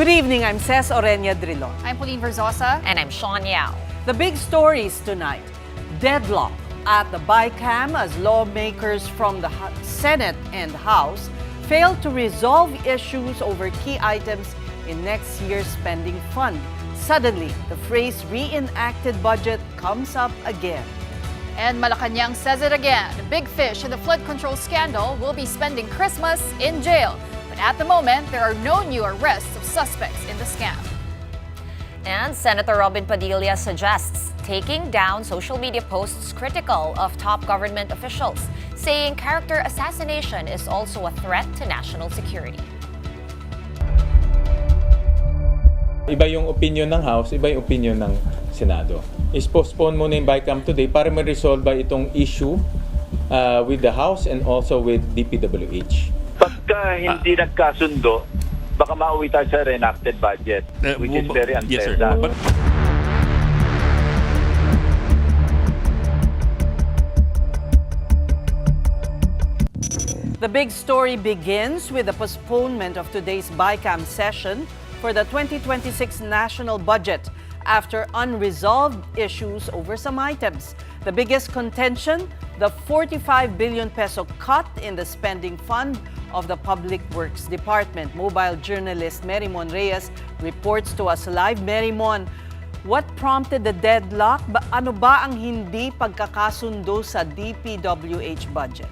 Good evening, I'm Ces Oreña-Drilon. I'm Pauline Verzosa. And I'm Shawn Yao. The big stories tonight. Deadlock at the Bicam as lawmakers from the Senate and House failed to resolve issues over key items in next year's spending fund. Suddenly, the phrase reenacted budget comes up again. And Malacanang says it again. The big fish in the flood control scandal will be spending Christmas in jail. But at the moment, there are no new arrests of suspects in the scam. And Senator Robin Padilla suggests taking down social media posts critical of top government officials, saying character assassination is also a threat to national security. Iba yung opinion ng House, iba yung opinion ng Senado. Is postpone muna yung Bicam today para ma-resolve itong issue with the House and also with DPWH. Pagka hindi nagkasundo, baka mauwi tayo sa reenacted budget, which is very unpleasant. Yes, sir. The big story begins with the postponement of today's Bicam session for the 2026 national budget after unresolved issues over some items. The biggest contention, the 45 billion peso cut in the spending fund of the Public Works Department. Mobile journalist Merimon Reyes reports to us live. Merimon, what prompted the deadlock? Ano ba ang hindi pagkakasundo sa DPWH budget?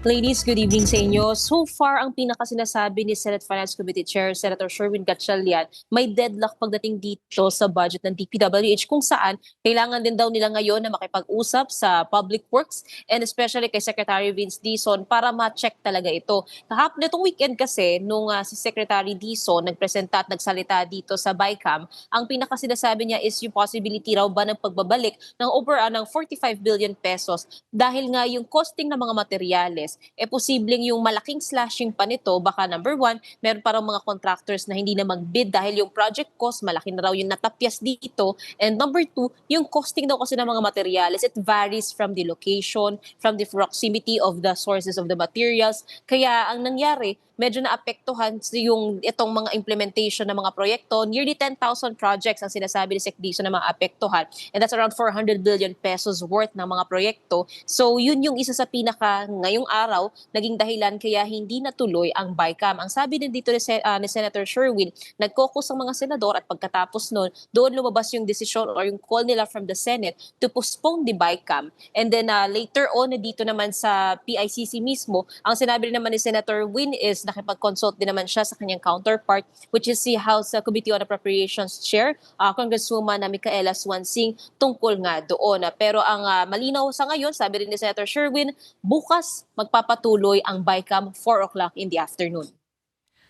Ladies, good evening sa inyo. So far, ang pinakasinasabi ni Senate Finance Committee Chair Senator Sherwin Gatchalian, may deadlock pagdating dito sa budget ng DPWH kung saan kailangan din daw nila ngayon na makipag-usap sa Public Works and especially kay Secretary Vince Dizon para ma-check talaga ito. Kahapon itong weekend kasi, nung si Secretary Dizon nagpresenta at nagsalita dito sa Bicam, ang pinakasinasabi niya is yung possibility raw ba ng pagbabalik ng ng 45 billion pesos dahil nga yung costing ng mga materyales posibleng yung malaking slashing pa nito, baka number one, meron parang mga contractors na hindi na mag-bid dahil yung project cost, malaki na raw yung natapyas dito. And number two, yung costing daw kasi ng mga materials, it varies from the location, from the proximity of the sources of the materials. Kaya ang nangyari, medyo naapektuhan yung itong mga implementation ng mga proyekto. Nearly 10,000 projects ang sinasabi ni Sec Dizon na mga apektuhan. And that's around 400 billion pesos worth ng mga proyekto. So yun yung isa sa pinaka ngayong araw naging dahilan kaya hindi natuloy ang Bicam. Ang sabi din dito ni Senator Sherwin, nag-caucus ang mga senador at pagkatapos nun, doon lumabas yung decision or yung call nila from the Senate to postpone the Bicam. And then later on, dito naman sa PICC mismo, ang sinabi rin naman ni Senator Win is nakipag-consult din naman siya sa kanyang counterpart, which is si House Committee on Appropriations Chair, Congresswoman Micaela Swansing, tungkol nga doon. Pero ang malinaw sa ngayon, sabi rin ni Senator Sherwin, bukas magpapatuloy ang Bicam 4 o'clock in the afternoon.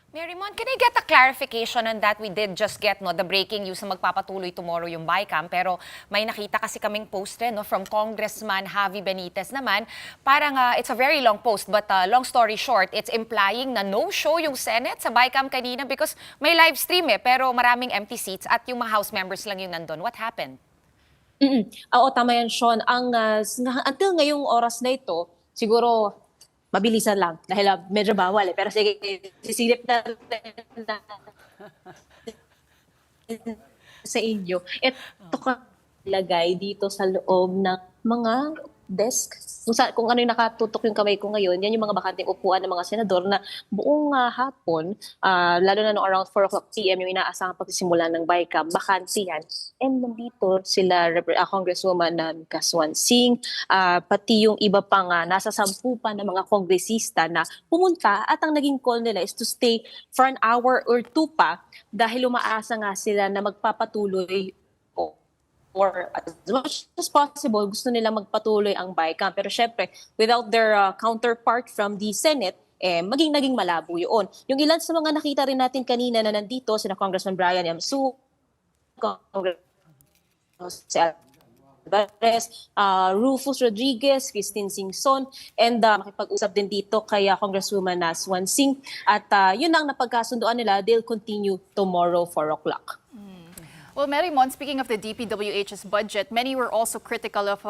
Merimon, can I get a clarification on that? We did just get the breaking news na magpapatuloy tomorrow yung Bicam, pero may nakita kasi kaming post rin from Congressman Javi Benitez naman. Parang it's a very long post, but long story short, it's implying na no-show yung Senate sa Bicam kanina because may live stream pero maraming empty seats at yung mga House members lang yung nandun. What happened? Oo, tama yan, Sean. Until ngayong oras na ito, siguro mabilisan lang dahil medyo bawal pero sige, sisilip na sa inyo. Ito lagay dito sa loob ng mga desk. Kung ano yung nakatutok yung kamay ko ngayon, yan yung mga bakanting upuan ng mga senador na buong hapon, lalo na noong around 4 o'clock p.m. yung inaasahang pagsisimula ng Bicam, bakante yan. And nandito sila, Congresswoman Micaela Swansing, pati yung iba pang nasa 10 pa na mga kongresista na pumunta at ang naging call nila is to stay for an hour or two pa dahil umaasa nga sila na magpapatuloy or as much as possible, gusto nila magpatuloy ang Bicam. Pero syempre, without their counterpart from the Senate, naging malabo yun. Yung ilan sa mga nakita rin natin kanina na nandito, sina Congressman Brian Yamsu, Rufus Rodriguez, Christine Singson, and makipag-usap din dito kay Congresswoman Swansing. At yun ang napagkasunduan nila, they'll continue tomorrow 4 o'clock. Well, Marymon, speaking of the DPWH's budget, many were also critical of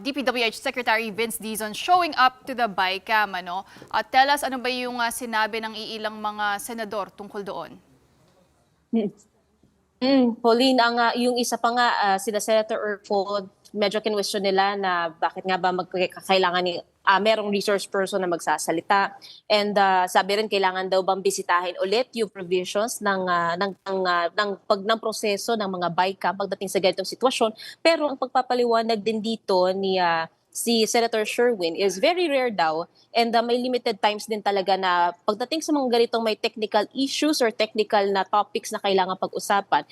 DPWH Secretary Vince Dizon showing up to the Bicam. Tell us, ano ba yung sinabi ng iilang mga senador tungkol doon? Pauline, yung isa pa nga, sila Senator Urfo, medyo kinwestiyon nila na bakit nga ba kailangan ni merong resource person na magsasalita. And sabi rin, kailangan daw bang bisitahin ulit yung provisions ng proseso ng mga Bicam pagdating sa ganitong sitwasyon. Pero ang pagpapaliwanag din dito ni si Senator Sherwin is very rare daw, and may limited times din talaga na pagdating sa mga ganitong may technical issues or technical na topics na kailangan pag-usapan,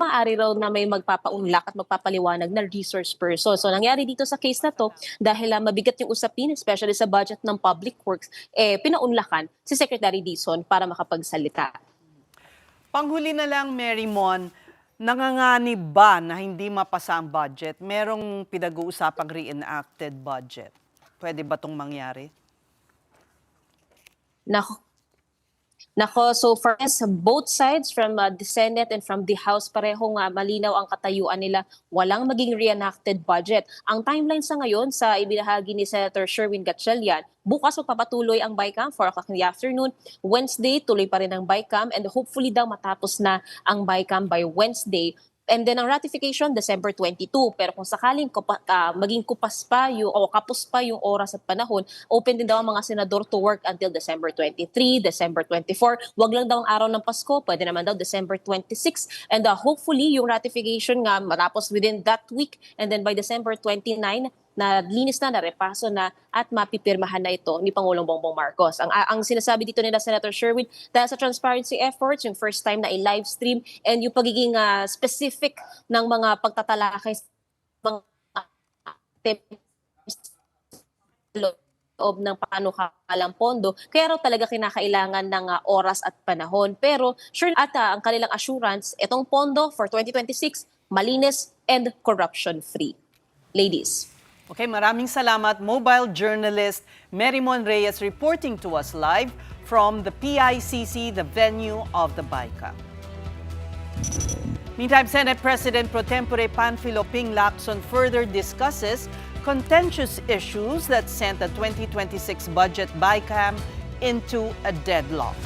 maaari raw na may magpapaunlak at magpapaliwanag na resource person. So nangyari dito sa case na to, dahil mabigat yung usapin, especially sa budget ng public works, pinaunlakan si Secretary Dizon para makapagsalita. Panghuli na lang, Marymon, nanganganib ba na hindi mapasa ang budget? Merong pinag-uusapang reenacted budget. Pwede ba itong mangyari? Nako, so far as both sides from the Senate and from the House, parehong malinaw ang katayuan nila. Walang maging reenacted budget. Ang timeline sa ngayon, sa ibinahagi ni Senator Sherwin Gatchalian, bukas magpapatuloy ang Bicam, 4 o'clock in the afternoon. Wednesday, tuloy pa rin ang Bicam, and hopefully daw matapos na ang Bicam by Wednesday. And then ang ratification, December 22. Pero kung sakaling maging kapos pa yung oras at panahon, open din daw ang mga senador to work until December 23, December 24. Wag lang daw ang araw ng Pasko, pwede naman daw December 26. And hopefully yung ratification nga matapos within that week. And then by December 29, na linis na, narepaso na, at mapipirmahan na ito ni Pangulong Bongbong Marcos. Ang sinasabi dito nila Senator Sherwin, dahil sa transparency efforts, yung first time na i-live stream, and yung pagiging specific ng mga pagtatalakay sa mga loob ng panukalang pondo, kaya raw talaga kinakailangan ng oras at panahon. Pero sure at ang kanilang assurance, itong pondo for 2026, malinis and corruption-free. Ladies. Okay, maraming salamat. Mobile journalist Marymon Reyes reporting to us live from the PICC, the venue of the Bicam. Meantime, Senate President Pro Tempore Panfilo Ping Lacson further discusses contentious issues that sent the 2026 budget Bicam into a deadlock.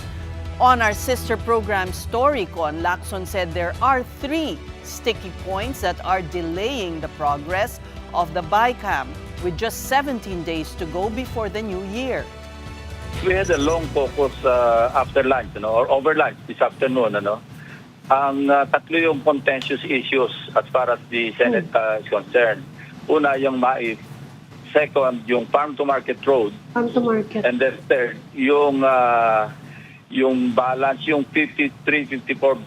On our sister program Storycon, Lacson said there are 3 sticky points that are delaying the progress of the Bicam with just 17 days to go before the new year. We had a long focus after lunch, or over lunch this afternoon. Ang tatlo yung contentious issues as far as the Senate is concerned. Una, yung MAIF. Second, yung farm-to-market road. Farm-to-market. And then third, yung balance, yung 54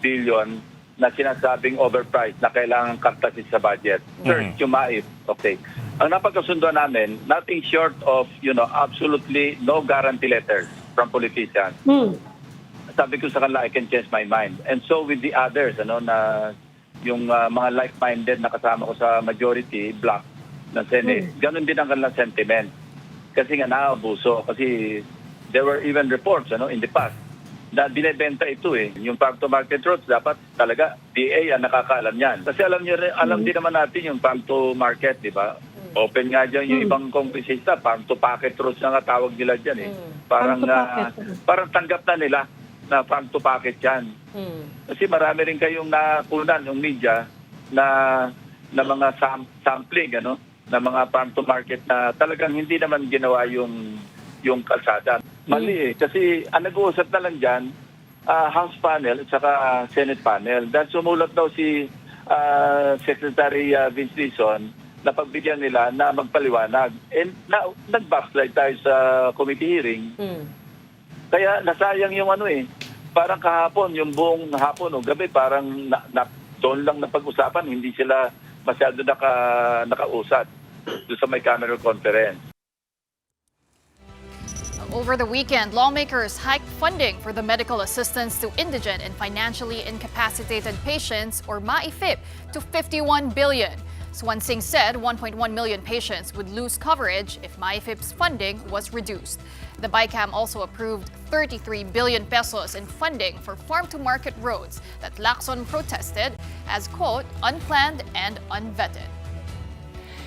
billion na sinasabing overpriced na kailangan kartasin sa budget. Third, yung MAIF. Okay. Ang napagkasundo namin, nothing short of, absolutely no guarantee letters from politicians. Sabi ko sa kanila, I can change my mind. And so with the others, na yung mga like-minded na kasama ko sa majority block ng Senate, ganun din ang kanilang sentiment. Kasi nga naabuso. Kasi there were even reports in the past na binebenta ito Yung farm-to-market roads, dapat talaga DA ang nakakaalam yan. Kasi alam din naman natin yung farm-to-market, di ba? Open nga dyan yung ibang kongresista, farm-to-pocket roads na nga tawag nila dyan Parang tanggap na nila na farm-to-pocket yan. Kasi marami rin kayong nakunan yung media na mga sampling, na mga farm-to-market na talagang hindi naman ginawa yung kalsada. Mali kasi ang nag-uusap na lang dyan, House panel at saka Senate panel. Dahil sumulat daw si Secretary Vince Dizon na pagbigyan nila na magpaliwanag. And nag-backslide tayo sa committee hearing. Kaya nasayang yung parang kahapon, yung buong hapon o gabi, parang doon lang na pag-usapan, hindi sila masyado nakausat doon sa may camera conference. Over the weekend, lawmakers hiked funding for the medical assistance to indigent and financially incapacitated patients, or MAIFIP, to $51 billion. Swansing said 1.1 million patients would lose coverage if MyFIP's funding was reduced. The Bicam also approved 33 billion pesos in funding for farm-to-market roads that Lacson protested as, quote, unplanned and unvetted.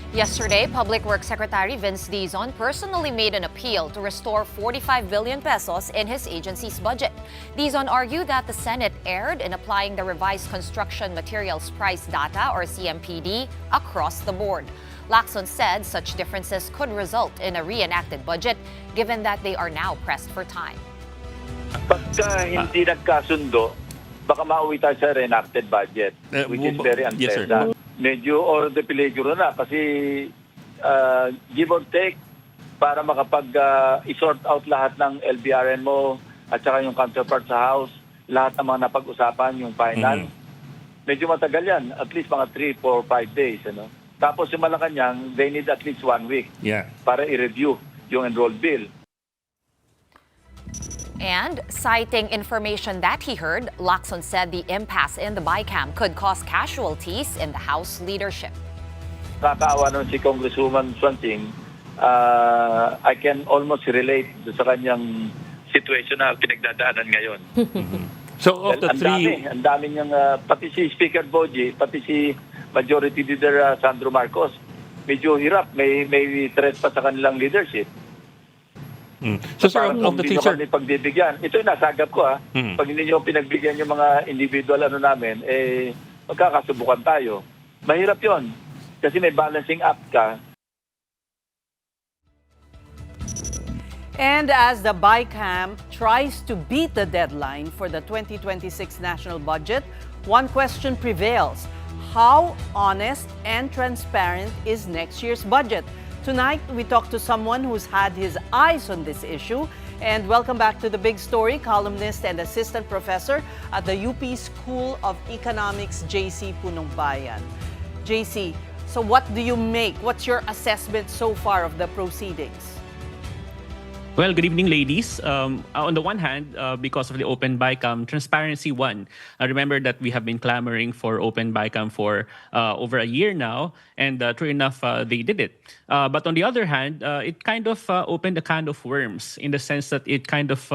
Yesterday, Public Works Secretary Vince Dizon personally made an appeal to restore 45 billion pesos in his agency's budget. Dizon argued that the Senate erred in applying the revised construction materials price data, or CMPD, across the board. Lacson said such differences could result in a reenacted budget, given that they are now pressed for time. Pagka hindi nagkasundo, baka mauwi tayo sa reenacted budget, which is very Yes, sir. unpleasant. Medyo oro de peligro na kasi give or take para makapag-isort out lahat ng LBRN mo at saka yung counterpart sa House, lahat ng mga napag-usapan, yung final. Medyo matagal yan, at least mga 3, 4, 5 days. Ano? Tapos yung Malacanang, they need at least 1 week para i-review yung enrolled bill. And citing information that he heard, Lacson said the impasse in the Bicam could cause casualties in the House leadership. Nakakaawa naman si Congresswoman Swansing. I can almost relate sa kanyang situation na pinagdadaanan ngayon. So of the three, Ang dami niyang, pati si Speaker Boji, pati si Majority Leader Sandro Marcos, medyo hirap. May threat pa sa kanilang leadership. So sir, of the three, sir, kami pagbibigyan. Ito yung nasagap ko Pag hindi nyo pinagbigyan yung mga individual namin, magkakasubukan tayo. Mahirap yon kasi may balancing act ka. And as the Bicam tries to beat the deadline for the 2026 national budget, one question prevails. How honest and transparent is next year's budget? Tonight, we talk to someone who's had his eyes on this issue. And welcome back to the Big Story, columnist and assistant professor at the UP School of Economics, JC Punongbayan. JC, so what do you make? What's your assessment so far of the proceedings? Well, good evening, ladies. On the one hand, because of the open Bicam, transparency won. Remember that we have been clamoring for open Bicam for over a year now, and true enough, they did it. But on the other hand, it kind of opened a can of worms in the sense that it kind of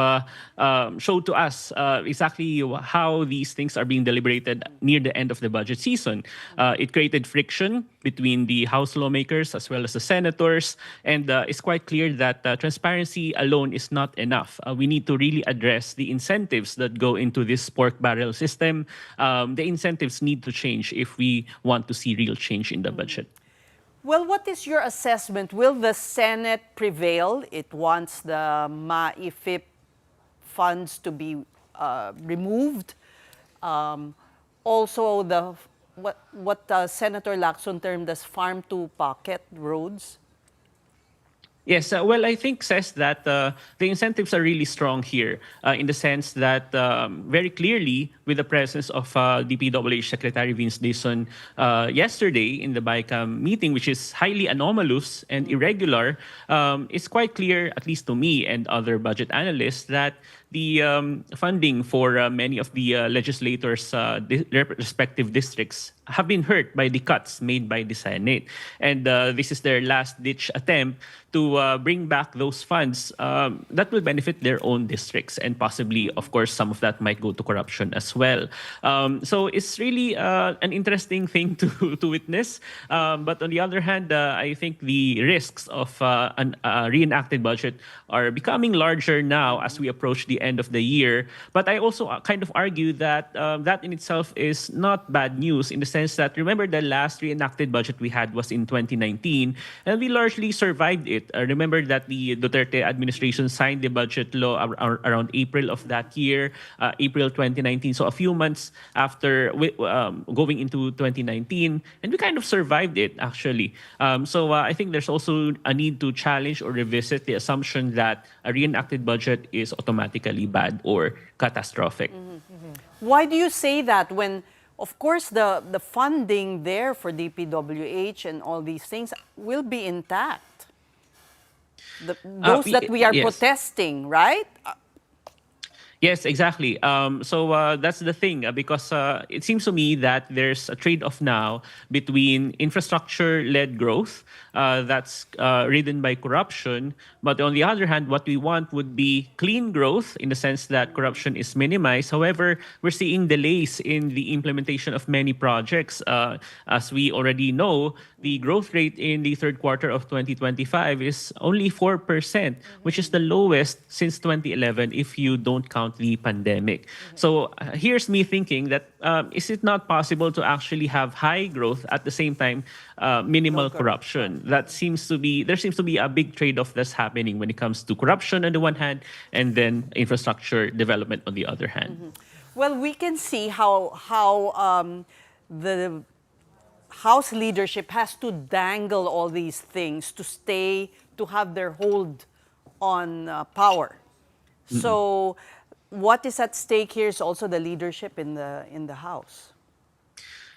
showed to us exactly how these things are being deliberated near the end of the budget season. It created friction between the House lawmakers as well as the senators, and it's quite clear that transparency alone is not enough. We need to really address the incentives that go into this pork barrel system. The incentives need to change if we want to see real change in the budget. Well, what is your assessment? Will the Senate prevail? It wants the MAIFIP funds to be removed. Also, what Senator Lacson termed as farm-to-pocket roads. Yes, well, I think says that the incentives are really strong here in the sense that very clearly with the presence of DPWH Secretary Vince Dizon yesterday in the Bicam meeting, which is highly anomalous and irregular, it's quite clear, at least to me and other budget analysts, that the funding for many of the legislators' respective districts have been hurt by the cuts made by the Senate. And this is their last-ditch attempt to bring back those funds that will benefit their own districts. And possibly, of course, some of that might go to corruption as well. So it's really an interesting thing to witness. But on the other hand, I think the risks of a reenacted budget are becoming larger now as we approach the end of the year. But I also kind of argue that that in itself is not bad news in the sense that, remember, the last reenacted budget we had was in 2019, and we largely survived it. Remember that the Duterte administration signed the budget law around April of that year, April 2019. So a few months after going into 2019, and we kind of survived it, actually. So I think there's also a need to challenge or revisit the assumption that a reenacted budget is automatically bad or catastrophic. Why do you say that when, of course, the funding there for DPWH and all these things will be intact? Those that we are yes. protesting, right? Yes, exactly. That's the thing because it seems to me that there's a trade-off now between infrastructure-led growth that's ridden by corruption, but on the other hand, what we want would be clean growth in the sense that corruption is minimized. However, we're seeing delays in the implementation of many projects. As we already know, the growth rate in the third quarter of 2025 is only 4%, which is the lowest since 2011 if you don't count the pandemic. So here's me thinking that is it not possible to actually have high growth at the same time minimal corruption? There seems to be a big trade-off that's happening when it comes to corruption on the one hand and then infrastructure development on the other hand. Well, we can see how the House leadership has to dangle all these things to have their hold on power. So what is at stake here is also the leadership in the House.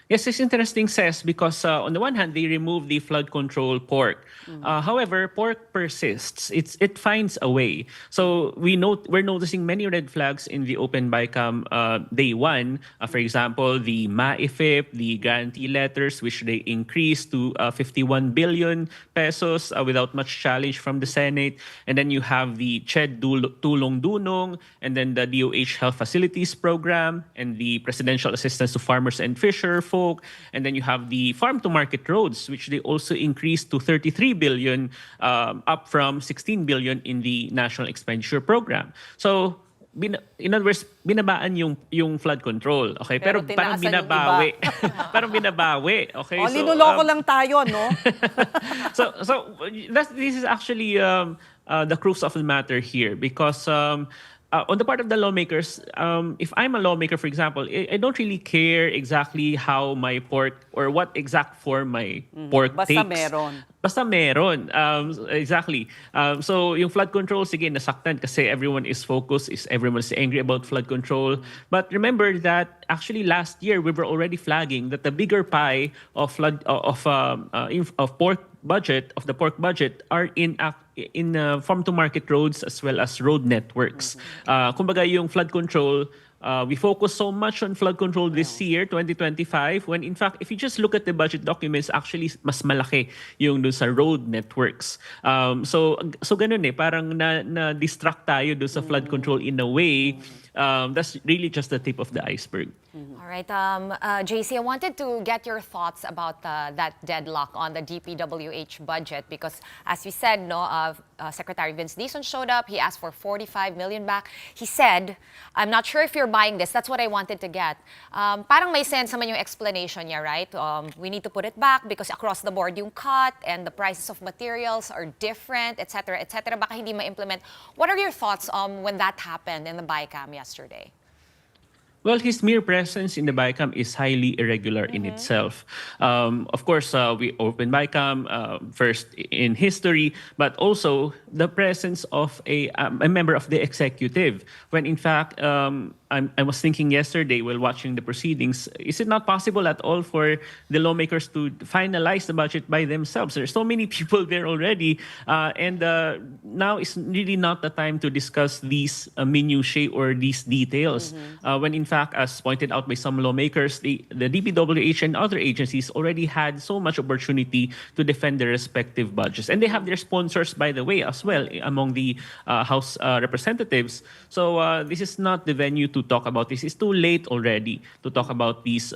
Yes, it's interesting, Ces, because on the one hand, they remove the flood control pork. However, pork persists. It finds a way. So we're noticing many red flags in the open Bicam day one. For example, the MAIFIP, the guarantee letters, which they increased to 51 billion pesos without much challenge from the Senate. And then you have the CHED Tulong Dunong, and then the DOH Health Facilities Program, and the Presidential Assistance to Farmers and Fisher Folk. And then you have the farm-to-market roads, which they also increased to 33 billion, up from 16 billion in the National Expenditure Program. So, in other words, binabaan yung flood control. Okay? Pero parang binabawi. Parang binabawi. Okay? Linuloko lang tayo, no? This is actually the crux of the matter here because on the part of the lawmakers, if I'm a lawmaker, for example, I don't really care exactly how my pork or what exact form my pork takes. Basta meron. Basta meron. Exactly. So yung flood control, sige, nasaktan kasi everyone is focused, everyone is angry about flood control. But remember that actually last year we were already flagging that the bigger pie of pork budget, of the pork budget, are in farm-to-market roads as well as road networks. Kumbaga yung flood control, we focus so much on flood control this year, 2025, when in fact, if you just look at the budget documents, actually mas malaki yung dun sa road networks. So ganun parang na-distract tayo dun sa flood control in a way. That's really just the tip of the iceberg. All right, JC, I wanted to get your thoughts about that deadlock on the DPWH budget because, as we said, Secretary Vince Dizon showed up. He asked for 45 million back. He said, "I'm not sure if you're buying this." That's what I wanted to get. Parang may sense naman yung explanation niya, right? We need to put it back because across the board yung cut and the prices of materials are different, etc., etc. Baka hindi ma-implement. What are your thoughts when that happened in the Bicam yesterday? Well, his mere presence in the Bicam is highly irregular in itself. Of course, we opened Bicam first in history, but also the presence of a member of the executive. When in fact, I was thinking yesterday while watching the proceedings, is it not possible at all for the lawmakers to finalize the budget by themselves? There's so many people there already, and now is really not the time to discuss these minutiae or these details. When in fact, as pointed out by some lawmakers, the DPWH and other agencies already had so much opportunity to defend their respective budgets. And they have their sponsors, by the way, as well, among the House representatives. So this is not the venue to talk about this. It's too late already to talk about these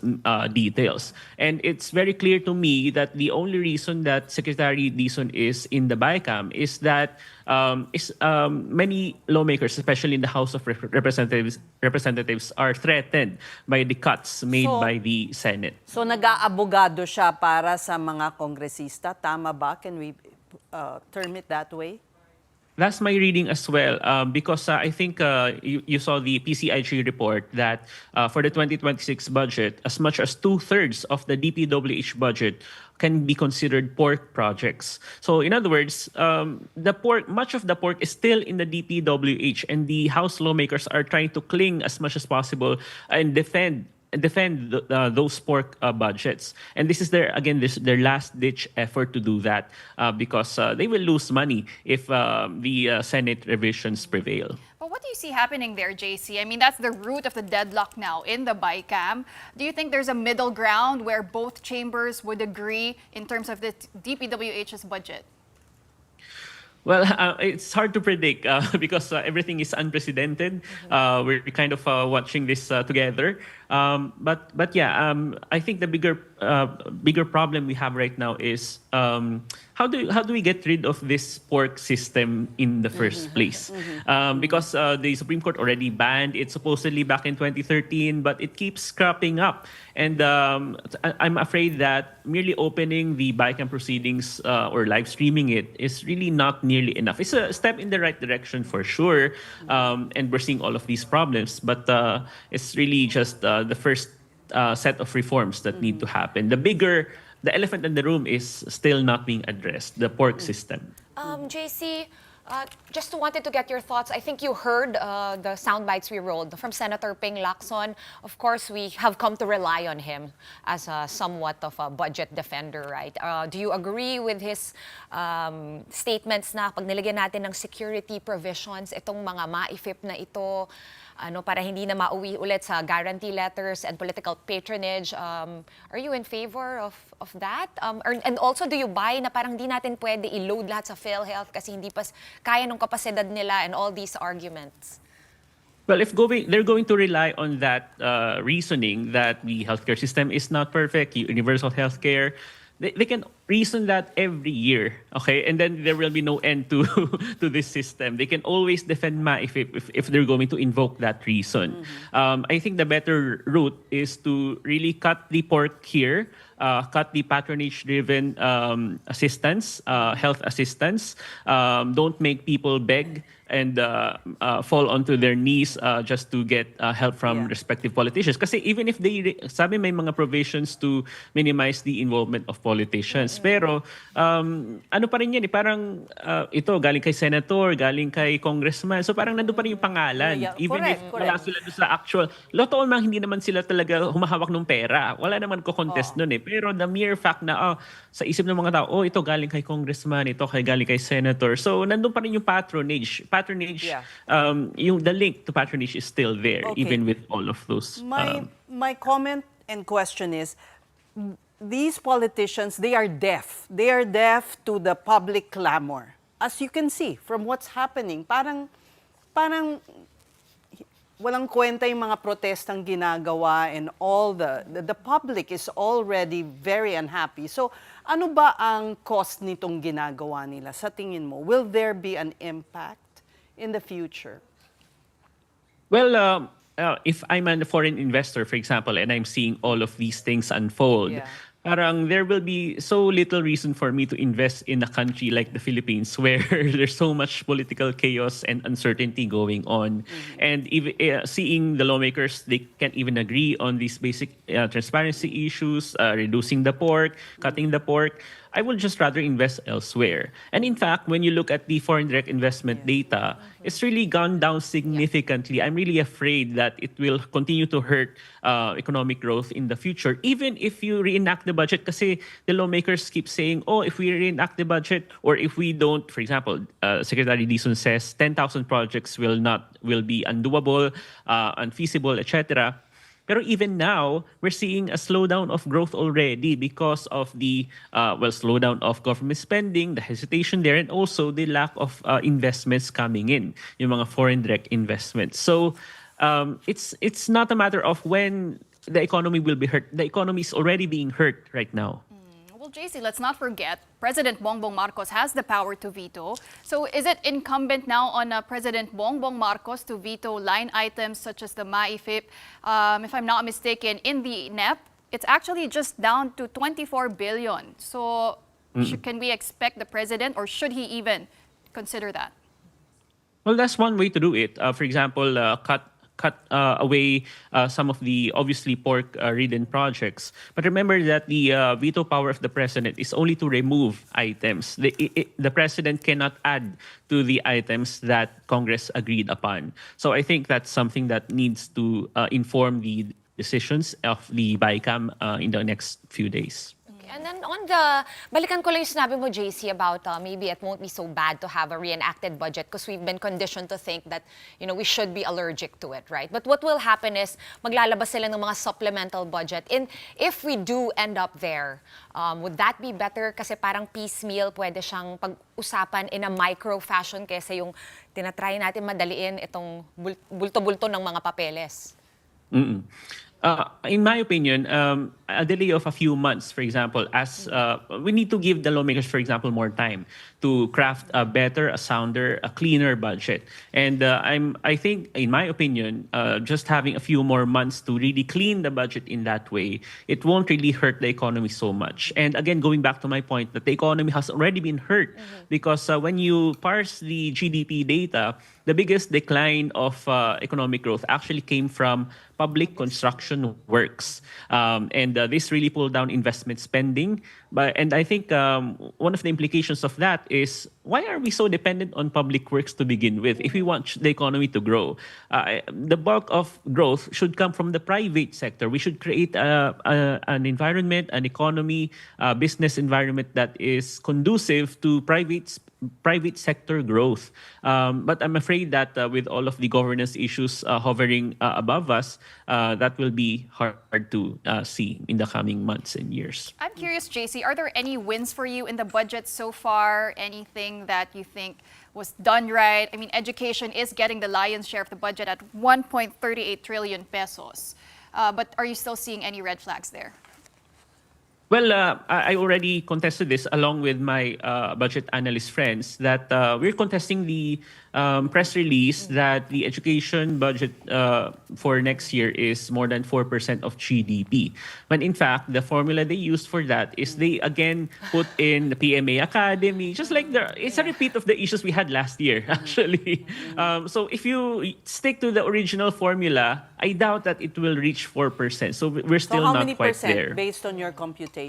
details. And it's very clear to me that the only reason that Secretary Dizon is in the Bicam is that many lawmakers, especially in the House of Representatives, are threatened by the cuts made by the Senate. So nag-aabogado siya para sa mga kongresista. Tama ba? Can we term it that way? That's my reading as well, because I think you saw the PCIG report that for the 2026 budget, as much as 2/3 of the DPWH budget can be considered pork projects. So in other words, much of the pork is still in the DPWH, and the House lawmakers are trying to cling as much as possible and defend defend those pork budgets. And this is their last-ditch effort to do that because they will lose money if the Senate revisions prevail. But what do you see happening there, JC? I mean, that's the root of the deadlock now in the Bicam. Do you think there's a middle ground where both chambers would agree in terms of the DPWH's budget? Well, it's hard to predict because everything is unprecedented. We're kind of watching this together. But yeah, I think the bigger problem we have right now is how do we get rid of this pork system in the first place? Because the Supreme Court already banned it supposedly back in 2013, but it keeps cropping up. And I'm afraid that merely opening the Bicam proceedings or live streaming it is really not nearly enough. It's a step in the right direction for sure, and we're seeing all of these problems, but it's really just the first set of reforms that need to happen. The elephant in the room is still not being addressed, the pork system. JC, just wanted to get your thoughts. I think you heard the sound bites we rolled from Senator Ping Lacson. Of course, we have come to rely on him as somewhat of a budget defender, right? Do you agree with his statements na pag nilagyan natin ng security provisions, itong mga maifip na ito, para hindi na mauwi ulit sa guarantee letters and political patronage. Are you in favor of that? And also, do you buy na parang di natin pwede i-load lahat sa PhilHealth kasi hindi pa kaya nung kapasidad nila and all these arguments? Well, they're going to rely on that reasoning that the healthcare system is not perfect, universal healthcare. They can reason that every year, okay? And then there will be no end to this system. They can always defend if they're going to invoke that reason. I think the better route is to really cut the pork here, cut the patronage-driven assistance, health assistance. Don't make people beg and fall onto their knees just to get help from respective politicians. Kasi even if sabi may mga provisions to minimize the involvement of politicians. Pero ano pa rin yan, parang ito galing kay senator, galing kay congressman. So parang nandun pa rin yung pangalan. Even if wala sila doon sa actual, totoo man hindi naman sila talaga humahawak ng pera. Wala naman ko-contest nun eh. Pero the mere fact na sa isip ng mga tao, ito galing kay congressman, ito galing kay senator. So nandun pa rin yung patronage, the link to patronage is still there, even with all of those. My comment and question is, these politicians, they are deaf. They are deaf to the public clamor. As you can see from what's happening, parang walang kwenta yung mga protestang ginagawa and all the public is already very unhappy. So, ano ba ang cost nitong ginagawa nila sa tingin mo? Will there be an impact in the future? Well, if I'm a foreign investor, for example, and I'm seeing all of these things unfold, parang there will be so little reason for me to invest in a country like the Philippines where there's so much political chaos and uncertainty going on. And even seeing the lawmakers, they can't even agree on these basic transparency issues, reducing the pork, cutting the pork. I would just rather invest elsewhere. And in fact, when you look at the foreign direct investment data, it's really gone down significantly. I'm really afraid that it will continue to hurt economic growth in the future, even if you reenact the budget. Kasi the lawmakers keep saying, if we reenact the budget, or if we don't, for example, Secretary Dizon says 10,000 projects will be undoable, unfeasible, etc. Pero even now, we're seeing a slowdown of growth already because of the slowdown of government spending, the hesitation there, and also the lack of investments coming in, yung mga foreign direct investments. So it's not a matter of when the economy will be hurt. The economy is already being hurt right now. Well, JC, let's not forget, President Bongbong Marcos has the power to veto. So is it incumbent now on President Bongbong Marcos to veto line items such as the MAIFIP? If I'm not mistaken, in the NEP, it's actually just down to 24 billion. So can we expect the president, or should he even consider that? Well, that's one way to do it. For example, cut away some of the obviously pork-ridden projects. But remember that the veto power of the president is only to remove items. The president cannot add to the items that Congress agreed upon. So I think that's something that needs to inform the decisions of the Bicam in the next few days. And then on balikan ko lang yung sinabi mo, JC, about maybe it won't be so bad to have a reenacted budget because we've been conditioned to think that, we should be allergic to it, right? But what will happen is maglalabas sila ng mga supplemental budget. And if we do end up there, would that be better? Kasi parang piecemeal, pwede siyang pag-usapan in a micro fashion kaysa yung tinatry natin madaliin itong bulto-bulto ng mga papeles. In my opinion, a delay of a few months, for example, as we need to give the lawmakers, for example, more time to craft a better, a sounder, a cleaner budget. And I think, in my opinion, just having a few more months to really clean the budget in that way, it won't really hurt the economy so much. And again, going back to my point that the economy has already been hurt because when you parse the GDP data, the biggest decline of economic growth actually came from public construction works. And this really pulled down investment spending. And I think one of the implications of that is, why are we so dependent on public works to begin with if we want the economy to grow? The bulk of growth should come from the private sector. We should create an environment, an economy, business environment that is conducive to private sector growth. But I'm afraid that with all of the governance issues hovering above us, that will be hard to see in the coming months and years. I'm curious, JC, are there any wins for you in the budget so far? Anything that you think was done right? I mean, education is getting the lion's share of the budget at 1.38 trillion pesos. But are you still seeing any red flags there? Well, I already contested this along with my budget analyst friends that we're contesting the press release that the education budget for next year is more than 4% of GDP. When in fact, the formula they used for that is they again put in the PMA Academy, just like it's a repeat of the issues we had last year, actually. So if you stick to the original formula, I doubt that it will reach 4%. So we're still how not many quite percent there. based on your computation?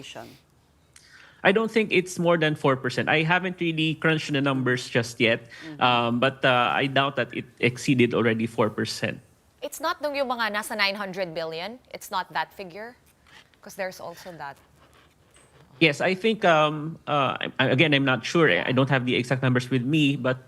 I don't think it's more than 4%. I haven't really crunched the numbers just yet, but I doubt that it exceeded already 4%. It's not yung mga nasa 900 billion? It's not that figure? Because there's also that. Yes, I think, again, I'm not sure. I don't have the exact numbers with me, but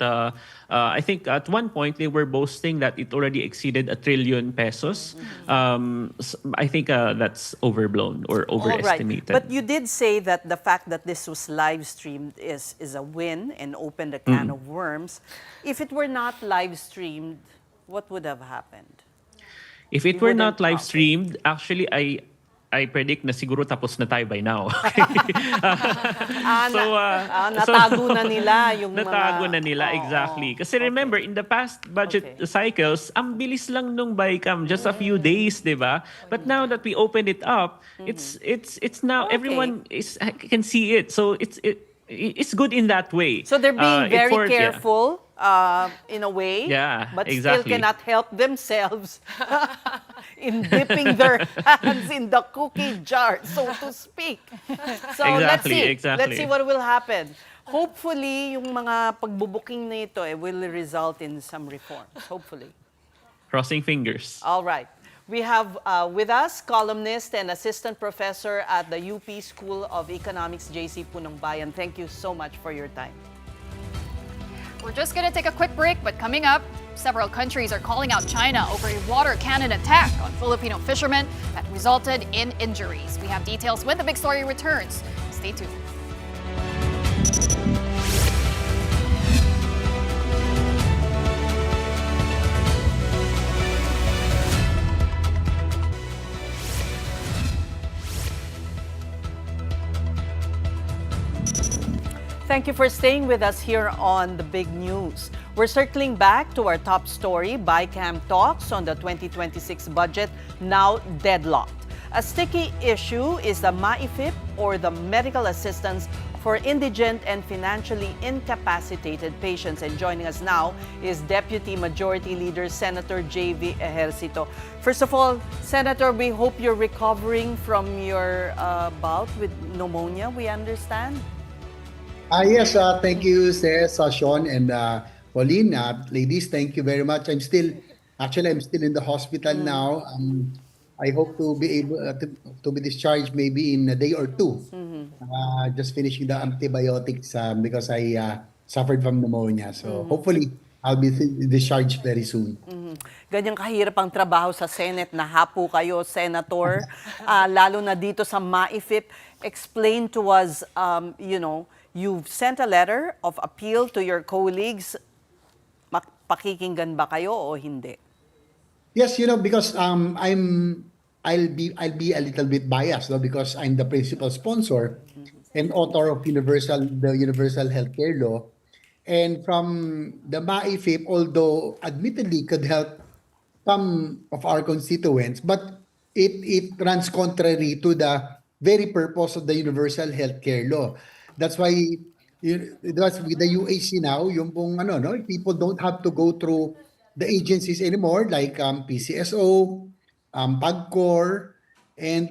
I think at one point they were boasting that it already exceeded 1 trillion pesos. I think that's overblown or overestimated. All right. But you did say that the fact that this was live streamed is a win and opened a can of worms. If it were not live streamed, what would have happened? If it were not live streamed, actually, I predict na siguro tapos na tayo by now. Natago na nila yung natago mga... na nila, exactly. Kasi remember, in the past budget cycles, ang bilis lang nung Bicam, just a few days, di ba? But now that we opened it up, it's now everyone can see it. So it's good in that way. So they're being very careful in a way, but still cannot help themselves in dipping their hands in the cookie jar, so to speak. So let's see what will happen. Hopefully, yung mga pagbubuking na ito will result in some reforms. Hopefully. Crossing fingers. All right. We have with us columnist and assistant professor at the UP School of Economics, JC Punong Bayan. Thank you so much for your time. We're just going to take a quick break, but coming up, several countries are calling out China over a water cannon attack on Filipino fishermen that resulted in injuries. We have details when the big story returns. Stay tuned. Thank you for staying with us here on The Big News. We're circling back to our top story. Bicam talks on the 2026 budget now deadlocked. A sticky issue is the MAIFIP, or the medical assistance for indigent and financially incapacitated patients. And joining us now is Deputy Majority Leader Senator J.V. Ejercito. First of all, Senator, we hope you're recovering from your bout with pneumonia, we understand? Yes, thank you, Ces, Shawn, and Pauline. Ladies, thank you very much. I'm still in the hospital now. I hope to be able to be discharged maybe in a day or two. Just finishing the antibiotics because I suffered from pneumonia. So hopefully I'll be discharged very soon. Ganyang kahirap ang trabaho sa Senate, nahapo kayo, Senator, lalo na dito sa MAIFIP. Explain to us, you've sent a letter of appeal to your colleagues. Pakikinggan ba kayo o hindi? Yes, because I'll be a little bit biased, no, because I'm the principal sponsor and author of the Universal Healthcare Law. And from the MAIFIP, although admittedly could help some of our constituents, but it runs contrary to the very purpose of the Universal Healthcare Law. That's why that's with the UAC now, yung pong people don't have to go through the agencies anymore, like PCSO, PAGCOR, and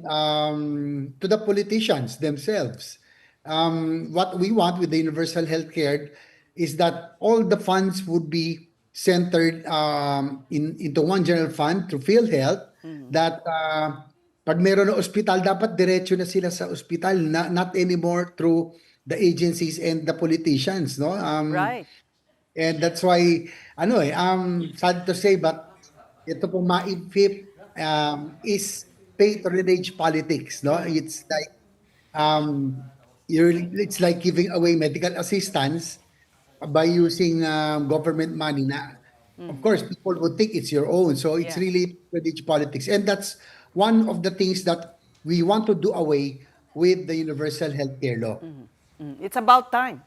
to the politicians themselves. What we want with the Universal Healthcare is that all the funds would be centered into one general fund to PhilHealth, that pag meron na ospital, dapat diretso na sila sa ospital, not anymore through the agencies and the politicians, no? Right. And that's why, sad to say, but ito pong MAIFIP is patronage politics, no? It's like, it's like giving away medical assistance by using government money na. Of course, people would think it's your own. So it's really patronage politics. And that's one of the things that we want to do away with the Universal Healthcare Law. It's about time.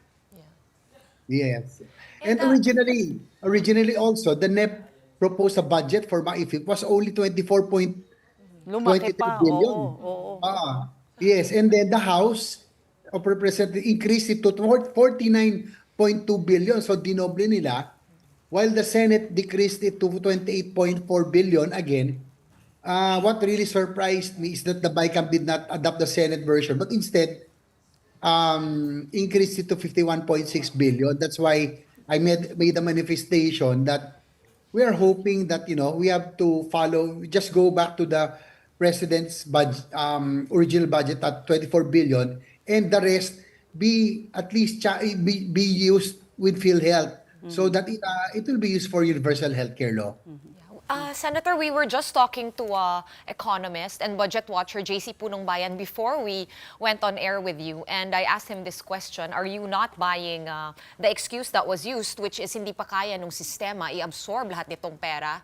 Yes. And originally also, the NEP proposed a budget for MAIFIP was only 24.23 Lumaki pa. billion. Oo. Yes, and then the House of Representatives increased it to 49.2 billion, so dinoble nila, while the Senate decreased it to 28.4 billion again. What really surprised me is that the Bicam did not adopt the Senate version, but instead increased it to 51.6 billion. That's why I made a manifestation that we are hoping that we have to just go back to the President's budget, original budget at 24 billion, and the rest be at least be used with PhilHealth, so that it will be used for Universal Healthcare Law. Senator, we were just talking to economist and budget watcher JC Punong Bayan before we went on air with you, and I asked him this question: are you not buying the excuse that was used, which is hindi pa kaya ng sistema i-absorb lahat nitong pera?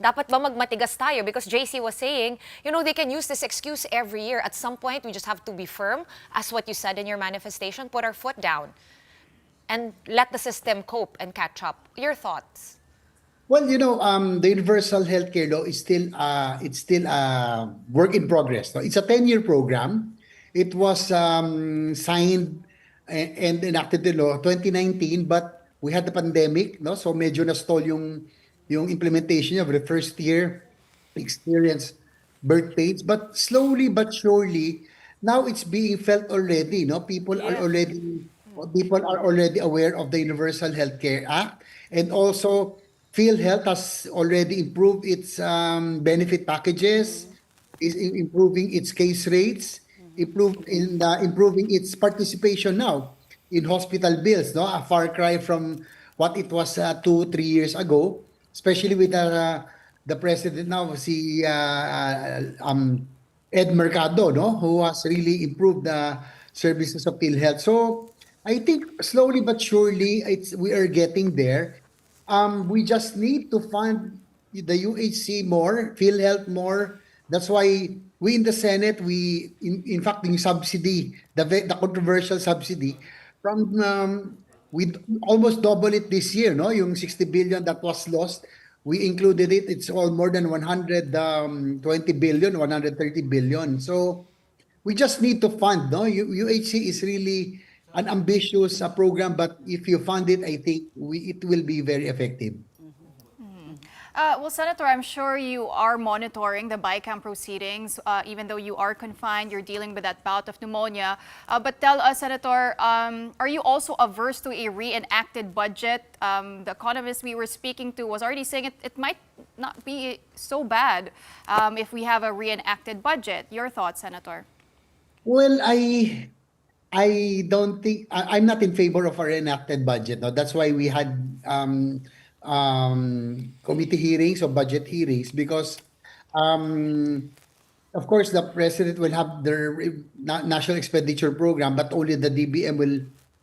Dapat ba magmatigas tayo? Because JC was saying, they can use this excuse every year. At some point, we just have to be firm, as what you said in your manifestation, put our foot down and let the system cope and catch up. Your thoughts? Well, the Universal Healthcare Law is still a work in progress. No? It's a 10-year program. It was signed and enacted the law 2019, but we had the pandemic, no? So medyo na-stall yung implementation of the first year experience birth pains, but slowly but surely now it's being felt already, no? People are already aware of the Universal Healthcare Act, and also PhilHealth has already improved its benefit packages, is improving its case rates, improving its participation now in hospital bills, no? A far cry from what it was 2-3 years ago, especially with the president now, si Ed Mercado, no? Who has really improved the services of PhilHealth. So I think slowly but surely we are getting there. We just need to fund the UHC more, PhilHealth more. That's why we in the Senate, in fact, yung subsidy, the controversial subsidy, we almost double it this year, no? Yung 60 billion that was lost, we included it. It's all more than 120 billion, 130 billion. So we just need to fund, no? UHC is really an ambitious program, but if you fund it, I think it will be very effective. Well, Senator, I'm sure you are monitoring the Bicam proceedings. Even though you are confined, you're dealing with that bout of pneumonia. But tell us, Senator, are you also averse to a reenacted budget? The economist we were speaking to was already saying it might not be so bad if we have a reenacted budget. Your thoughts, Senator? Well, I don't think I'm not in favor of a reenacted budget. No, that's why we had committee hearings or budget hearings because, of course, the president will have their national expenditure program, but only the DBM will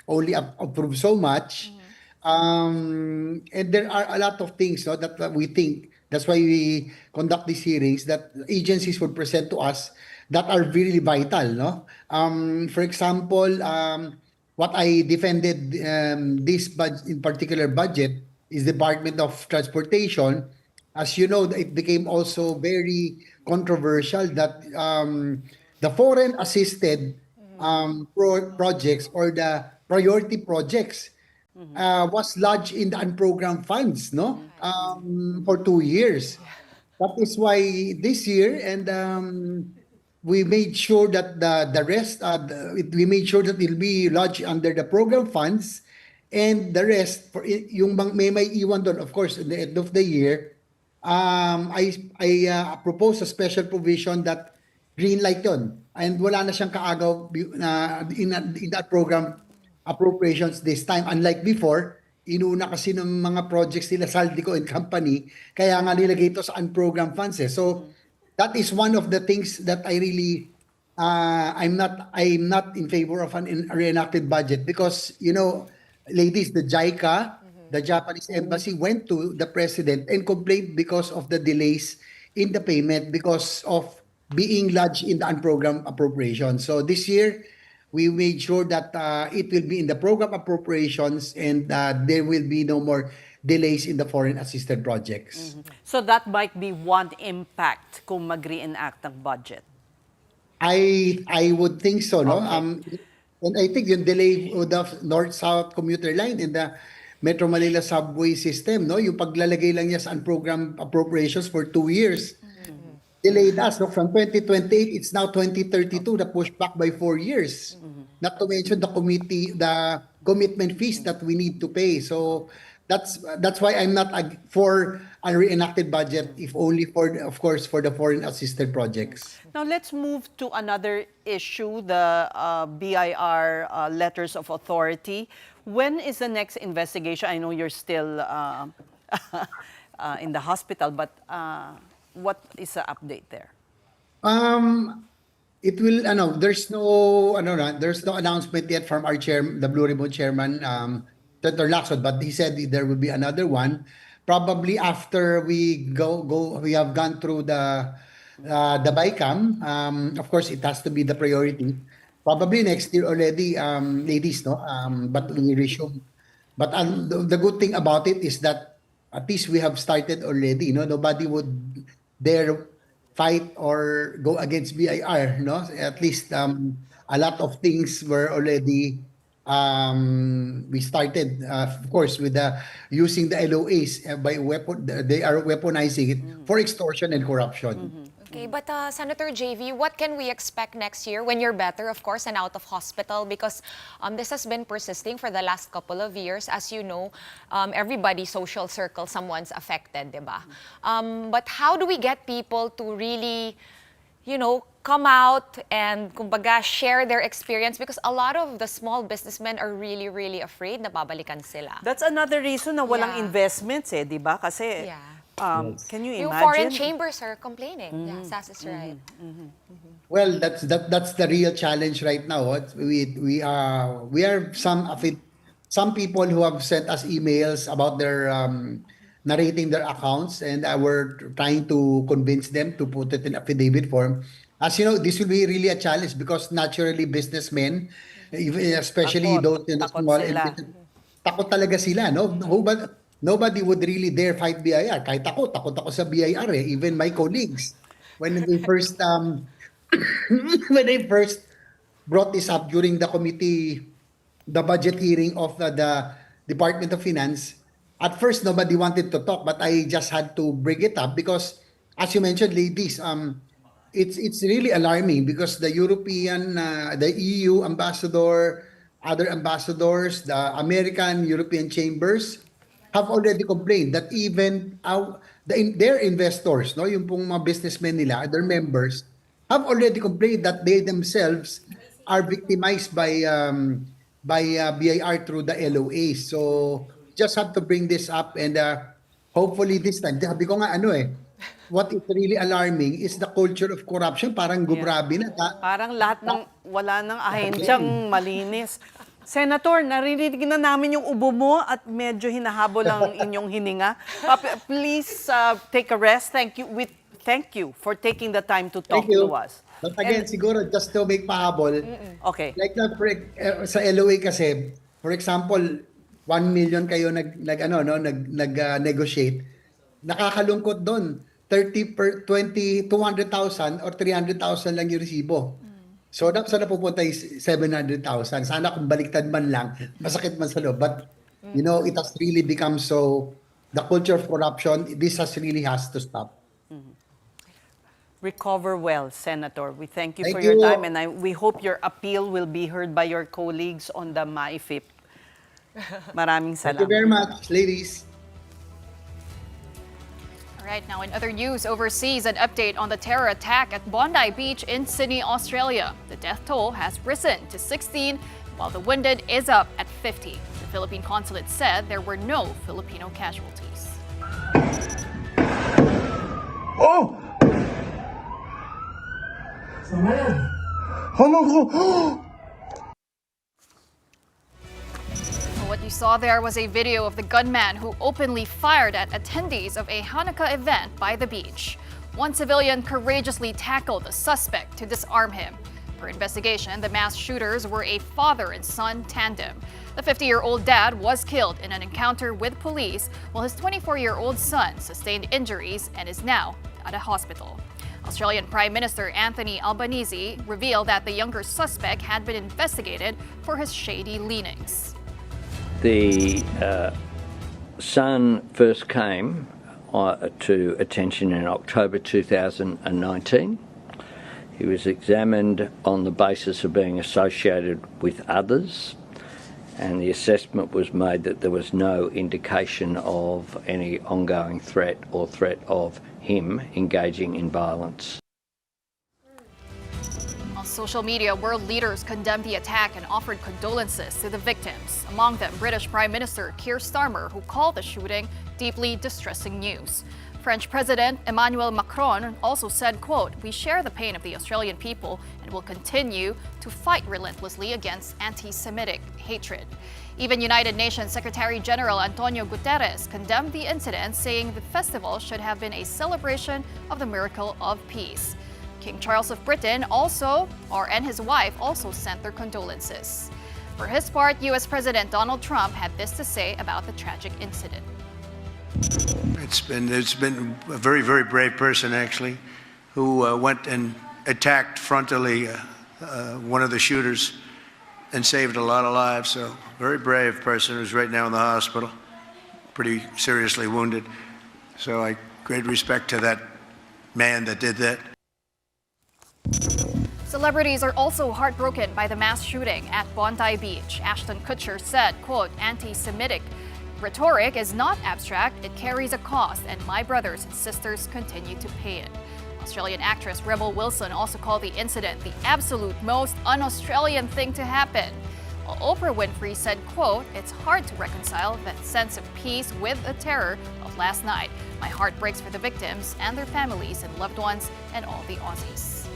only approve so much. And there are a lot of things, no, that we think. That's why we conduct these hearings that agencies would present to us that are really vital, no? For example, what I defended this in particular budget is Department of Transportation. As you know, it became also very controversial that the foreign assisted projects or the priority projects was lodged in the unprogrammed funds, no? For 2 years. That is why this year and we made sure that the rest we made sure that it will be lodged under the program funds, and the rest for yung may iwan doon, of course, at the end of the year. I propose a special provision that green light yon, and wala na siyang kaagaw in that program appropriations this time, unlike before. Inuna kasi ng mga projects nila Saldico and Company, kaya nga nilagay ito sa unprogrammed funds. So that is one of the things that I really I'm not in favor of an reenacted budget because, you know, ladies, the JICA, the Japanese embassy, went to the president and complained because of the delays in the payment because of being lodged in the unprogrammed appropriation. So this year, we made sure that it will be in the program appropriations and there will be no more delays in the foreign assisted projects. So that might be one impact kung mag-reenact ang budget. I would think so, no? Okay. And I think yung delay of the North-South commuter line in the Metro Manila subway system, no? Yung paglalagay lang niya sa unprogrammed appropriations for 2 years. Delayed us, no? From 2028, it's now 2032, the pushback by 4 years. Not to mention the commitment fees that we need to pay. So that's why I'm not for a reenacted budget, if only for, of course, for the foreign assisted projects. Now let's move to another issue, the BIR letters of authority. When is the next investigation? I know you're still in the hospital, but what is the update there? It will, there's no announcement yet from our chairman, the Blue Ribbon chairman, Senator Lacson, but he said there will be another one, probably after we we have gone through the Bicam. Of course, it has to be the priority. Probably next year already, ladies, no? But we resume. But the good thing about it is that at least we have started already. No, nobody would dare fight or go against BIR. No, at least a lot of things were already. We started, of course, with using the LOAs by weapon. They are weaponizing it for extortion and corruption. Okay, but Senator JV, what can we expect next year when you're better, of course, and out of hospital? Because this has been persisting for the last couple of years. As you know, everybody's social circle, someone's affected, diba? But how do we get people to really, come out and, kumbaga, share their experience? Because a lot of the small businessmen are really, really afraid na babalikan sila. That's another reason na walang Yeah. investments, di ba? Kasi, can you Yung imagine? foreign chambers are complaining. Yeah, Sas is right. Well, that's the real challenge right now. We are some people who have sent us emails about their narrating their accounts, and we're trying to convince them to put it in affidavit form. As you know, this will be really a challenge because naturally businessmen, especially Takot. those in the Takot small sila. and takot talaga sila, no? Nobody would really dare fight BIR. Kahit takot ako sa BIR eh. Even my colleagues. When they first when they first brought this up during the budget hearing of the Department of Finance, At first, nobody wanted to talk, but I just had to bring it up because, as you mentioned, ladies, it's really alarming because the the EU ambassador, other ambassadors, the American European chambers have already complained that even their investors, no, yung pong mga businessmen nila, their members, have already complained that they themselves are victimized by BIR through the LOA. So just have to bring this up and hopefully this time, sabi ko nga what is really alarming is the culture of corruption. Parang gubrabe na. Parang lahat ng wala nang ahensyang malinis. Senator, narinig na namin yung ubo mo at medyo hinahabol ang inyong hininga. Please take a rest. Thank you for taking the time to talk to us. But again, siguro just to make pahabol, okay. like sa LOA kasi, for example, 1 million kayo nag-negotiate. Nakakalungkot doon. 200,000 or 300,000 lang yung resibo. So, saan napupunta yung 700,000? Sana kung baliktad man lang, masakit man sa loob. But, it has really become so, the culture of corruption, this really has to stop. Recover well, Senator. We thank you for your time and we hope your appeal will be heard by your colleagues on the MAIFIP. Maraming salamat. Thank you very much, ladies. Right now, in other news overseas, an update on the terror attack at Bondi Beach in Sydney, Australia. The death toll has risen to 16, while the wounded is up at 50. The Philippine consulate said there were no Filipino casualties. Oh! Oh my God! What you saw there was a video of the gunman who openly fired at attendees of a Hanukkah event by the beach. One civilian courageously tackled the suspect to disarm him. For investigation, the mass shooters were a father and son tandem. The 50-year-old dad was killed in an encounter with police, while his 24-year-old son sustained injuries and is now at a hospital. Australian Prime Minister Anthony Albanese revealed that the younger suspect had been investigated for his shady leanings. The son first came to attention in October 2019. He was examined on the basis of being associated with others, and the assessment was made that there was no indication of any ongoing threat or threat of him engaging in violence. On social media, world leaders condemned the attack and offered condolences to the victims. Among them, British Prime Minister Keir Starmer, who called the shooting deeply distressing news. French President Emmanuel Macron also said, quote, "We share the pain of the Australian people and will continue to fight relentlessly against anti-Semitic hatred." Even United Nations Secretary General Antonio Guterres condemned the incident, saying the festival should have been a celebration of the miracle of peace. King Charles of Britain and his wife also sent their condolences. For his part, U.S. President Donald Trump had this to say about the tragic incident. It's been a very, very brave person, actually, who went and attacked frontally one of the shooters and saved a lot of lives. So, very brave person who's right now in the hospital, pretty seriously wounded. So, great respect to that man that did that. Celebrities are also heartbroken by the mass shooting at Bondi Beach. Ashton Kutcher said, quote, "Anti-Semitic rhetoric is not abstract, it carries a cost, and my brothers and sisters continue to pay it." Australian actress Rebel Wilson also called the incident the absolute most un-Australian thing to happen. While Oprah Winfrey said, quote, "It's hard to reconcile that sense of peace with the terror of last night. My heart breaks for the victims and their families and loved ones and all the Aussies."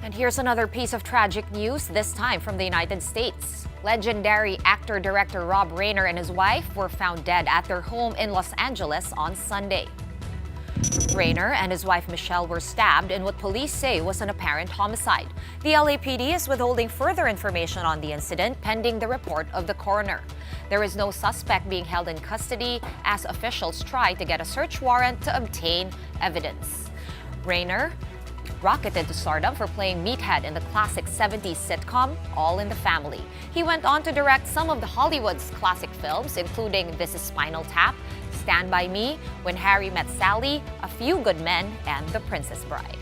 And here's another piece of tragic news, this time from the United States. Legendary actor-director Rob Reiner and his wife were found dead at their home in Los Angeles on Sunday. Reiner and his wife Michelle were stabbed in what police say was an apparent homicide. The LAPD is withholding further information on the incident pending the report of the coroner. There is no suspect being held in custody as officials try to get a search warrant to obtain evidence. Reiner rocketed to stardom for playing Meathead in the classic 70s sitcom All in the Family. He went on to direct some of the Hollywood's classic films, including This is Spinal Tap, Stand By Me, When Harry Met Sally, A Few Good Men, and The Princess Bride.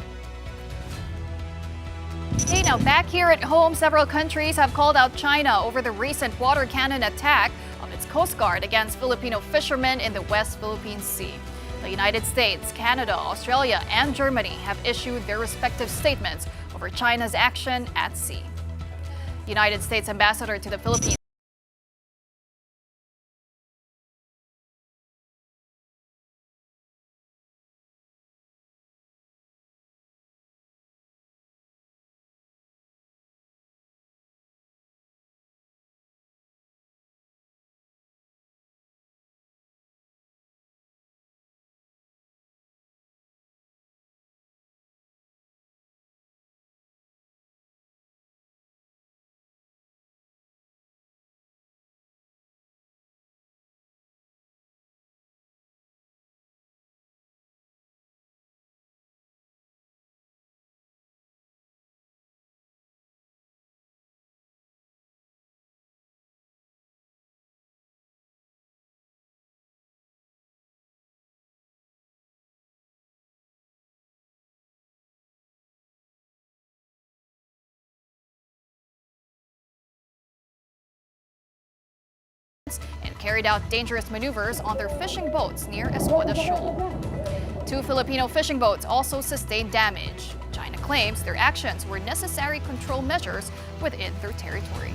Okay, now back here at home, several countries have called out China over the recent water cannon attack of its Coast Guard against Filipino fishermen in the West Philippine Sea. The United States, Canada, Australia, and Germany have issued their respective statements over China's action at sea. United States Ambassador to the Philippines and carried out dangerous maneuvers on their fishing boats near Escoda Shoal. 2 Filipino fishing boats also sustained damage. China claims their actions were necessary control measures within their territory.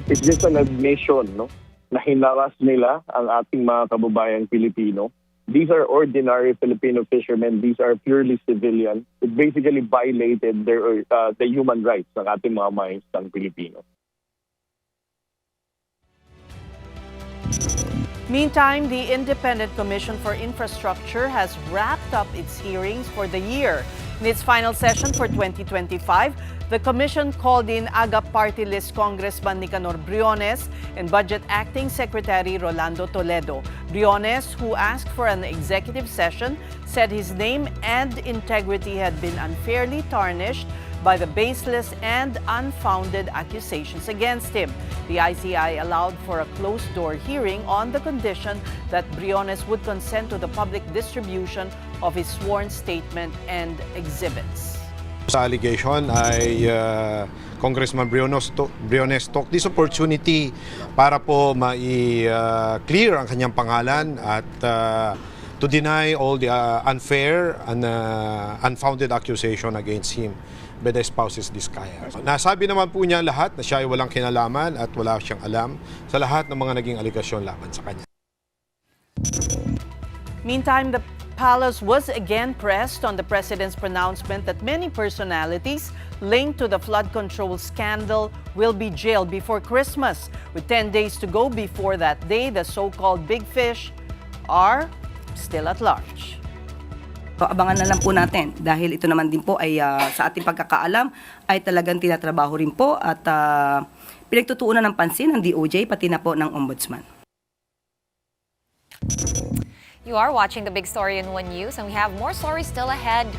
It's just an admission, no? Na hinaras nila ang ating mga kababayang Pilipino. These are ordinary Filipino fishermen. These are purely civilian. It basically violated the human rights ng ating mga mahisang Pilipino. Meantime, the Independent Commission for Infrastructure has wrapped up its hearings for the year. In its final session for 2025, the Commission called in AGA Party List Congressman Nicanor Briones and Budget Acting Secretary Rolando Toledo. Briones, who asked for an executive session, said his name and integrity had been unfairly tarnished by the baseless and unfounded accusations against him. The ICI allowed for a closed-door hearing on the condition that Briones would consent to the public distribution of his sworn statement and exhibits. Sa allegation ay Congressman Briones took this opportunity para po clear ang kanyang pangalan at to deny all the unfair and unfounded accusation against him by the spouses Diskaya. Nasabi naman po niya lahat na siya ay walang kinalaman at wala siyang alam sa lahat ng mga naging aligasyon laban sa kanya. Meantime, the palace was again pressed on the president's pronouncement that many personalities linked to the flood control scandal will be jailed before Christmas. With 10 days to go before that day, the so-called big fish are still at large. So, abangan na lang po natin dahil ito naman din po ay sa ating pagkakaalam ay talagang tinatrabaho rin po at pinagtutuunan ng pansin ng DOJ pati na po ng Ombudsman. You are watching the Big Story in One News, and we have more stories still ahead.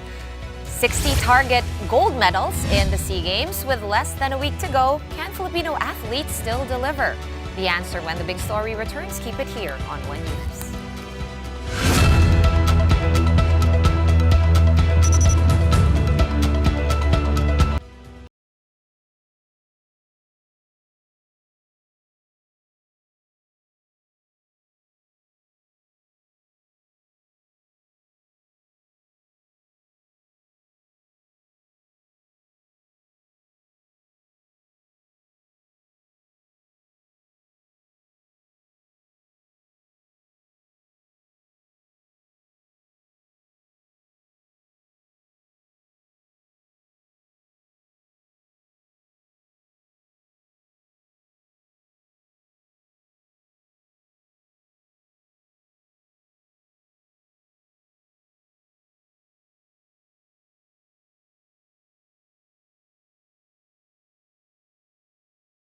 60 target gold medals in the SEA Games with less than a week to go. Can Filipino athletes still deliver? The answer when the Big Story returns. Keep it here on One News.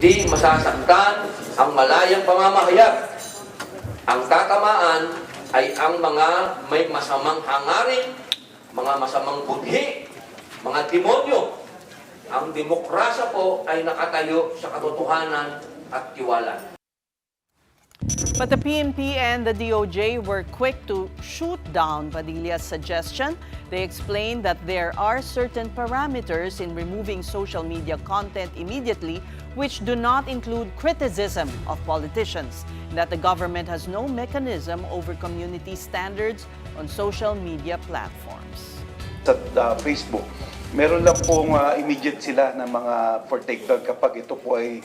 Di masasaktan ang malayang pamamahayag. Ang tatamaan ay ang mga may masamang hangarin mga masamang budhi, mga demonyo. Ang demokrasya po ay nakatayo sa katotohanan at tiwala. But the PNP and the DOJ were quick to shoot down Padilla's suggestion. They explained that there are certain parameters in removing social media content immediately which do not include criticism of politicians, and that the government has no mechanism over community standards on social media platforms. Sa Facebook, meron lang pong immediate sila ng mga for takedown kapag ito po ay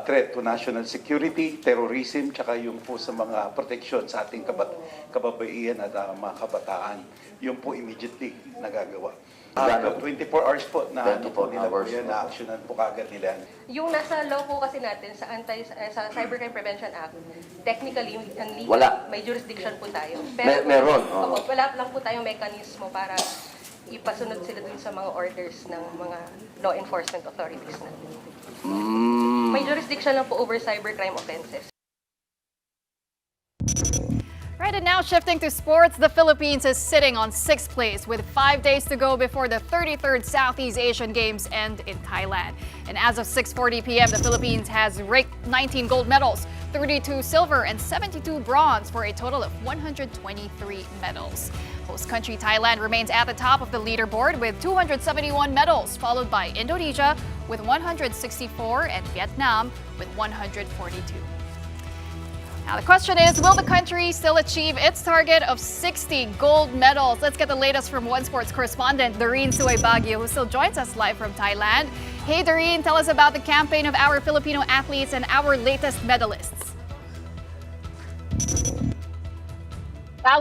threat to national security, terrorism, tsaka yung po sa mga protection sa ating kababaihan at mga kabataan. Yung po immediately nagagawa. 24 hours po na po nila po yan, na-actionan po kagad nila. Yung nasa law po kasi natin sa sa Cybercrime Prevention Act, technically and legally, Wala. may jurisdiction po tayo. Pero Meron. wala lang po tayong mekanismo para ipasunod sila dun sa mga orders ng mga law enforcement authorities natin. May jurisdiction lang po over cybercrime offenses. Right, and now shifting to sports, the Philippines is sitting on 6th place with 5 days to go before the 33rd Southeast Asian Games end in Thailand. And as of 6:40 p.m., the Philippines has raked 19 gold medals, 32 silver and 72 bronze for a total of 123 medals. Host country Thailand remains at the top of the leaderboard with 271 medals, followed by Indonesia with 164 and Vietnam with 142. Now the question is, will the country still achieve its target of 60 gold medals? Let's get the latest from One Sports correspondent Doreen Suay Baguio, who still joins us live from Thailand. Hey Doreen, tell us about the campaign of our Filipino athletes and our latest medalists.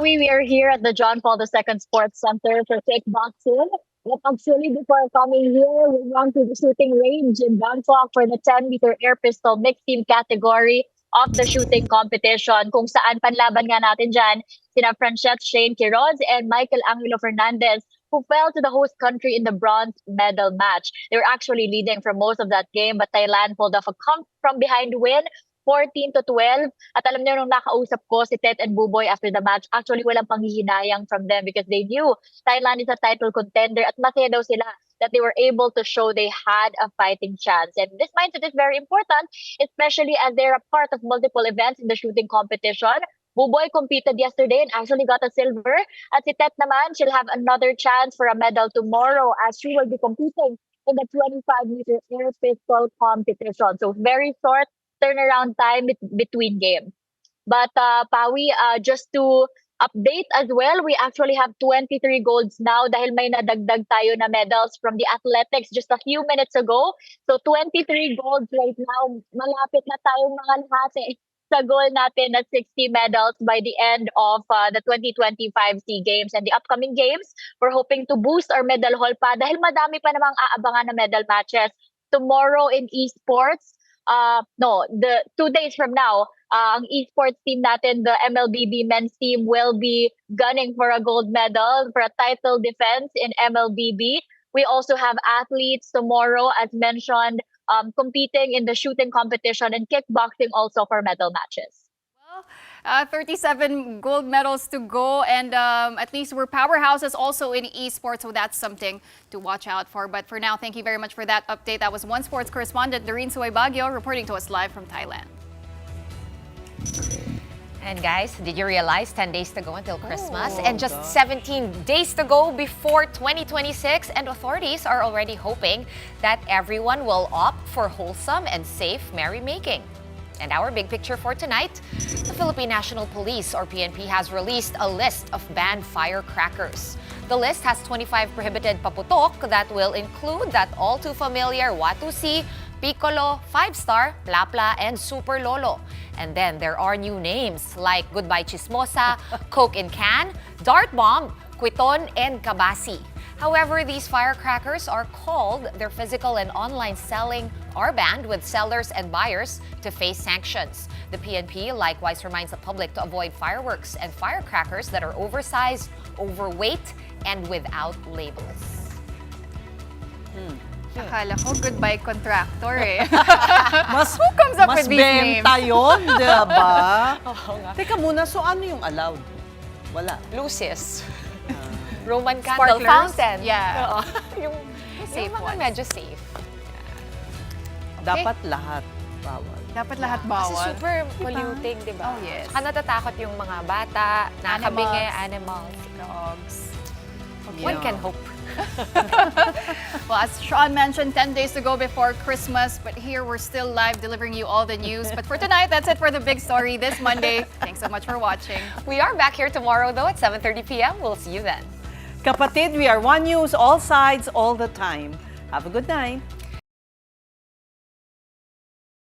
We are here at the John Paul II Sports Center for kickboxing. But actually, before coming here, we went to the shooting range in Bangkok for the 10-meter air pistol mixed team category of the shooting competition, kung saan panlaban nga natin dyan sina Franchet Shane Quiroz and Michael Angelo Fernandez, who fell to the host country in the bronze medal match. They were actually leading for most of that game, but Thailand pulled off a come-from-behind win, 14-12. At alam niyo, nung nakausap ko si Tet and Buboy after the match, actually walang panghihinayang from them because they knew Thailand is a title contender at masaya daw sila that they were able to show they had a fighting chance. And this mindset is very important, especially as they're a part of multiple events in the shooting competition. Buboy competed yesterday and actually got a silver. At si Tet naman, she'll have another chance for a medal tomorrow as she will be competing in the 25-meter air pistol competition. So very short turnaround time between games. But Pawi, just to update as well, we actually have 23 golds now dahil may nadagdag tayo na medals from the athletics just a few minutes ago. So 23 golds right now. Malapit na tayong mga lahati sa goal natin na 60 medals by the end of the 2025 SEA Games and the upcoming games. We're hoping to boost our medal haul pa dahil madami pa namang aabangan na medal matches tomorrow in esports. The 2 days from now, ang esports team natin, the MLBB men's team, will be gunning for a gold medal for a title defense in MLBB. We also have athletes tomorrow, as mentioned, competing in the shooting competition and kickboxing also for medal matches. 37 gold medals to go, and at least we're powerhouses also in esports, so that's something to watch out for. But for now, thank you very much for that update. That was One Sports correspondent Doreen Suay Baguio reporting to us live from Thailand. And guys, did you realize 10 days to go until Christmas and just 17 days to go before 2026, and authorities are already hoping that everyone will opt for wholesome and safe merrymaking. And our big picture for tonight, the Philippine National Police, or PNP, has released a list of banned firecrackers. The list has 25 prohibited paputok that will include that all too familiar Watusi, Piccolo, 5-star, Plapla, and Super Lolo. And then there are new names like Goodbye Chismosa, Coke in Can, Dart Bomb, Quiton, and Kabasi. However, these firecrackers are called, their physical and online selling are banned, with sellers and buyers to face sanctions. The PNP likewise reminds the public to avoid fireworks and firecrackers that are oversized, overweight, and without labels. Akala ko goodbye contractor eh. Who comes up with these names? Mas benta yun, diba? Oo nga. Teka muna, so ano yung allowed? Wala. Lucis. Roman candle Sparklers? fountain. Yeah. Oo. yung Safe mga ones. medyo safe. Dapat lahat bawal. Dapat lahat Kasi bawal. super polluting, di ba? Oh, yes. Saka natatakot yung mga bata, nakabingi, animals. Dogs. One can hope. Well, as Shawn mentioned, 10 days to go before Christmas, but here we're still live delivering you all the news. But for tonight, that's it for the big story this Monday. Thanks so much for watching. We are back here tomorrow, though, at 7:30 p.m. We'll see you then. Kapatid, we are One News, all sides, all the time. Have a good night.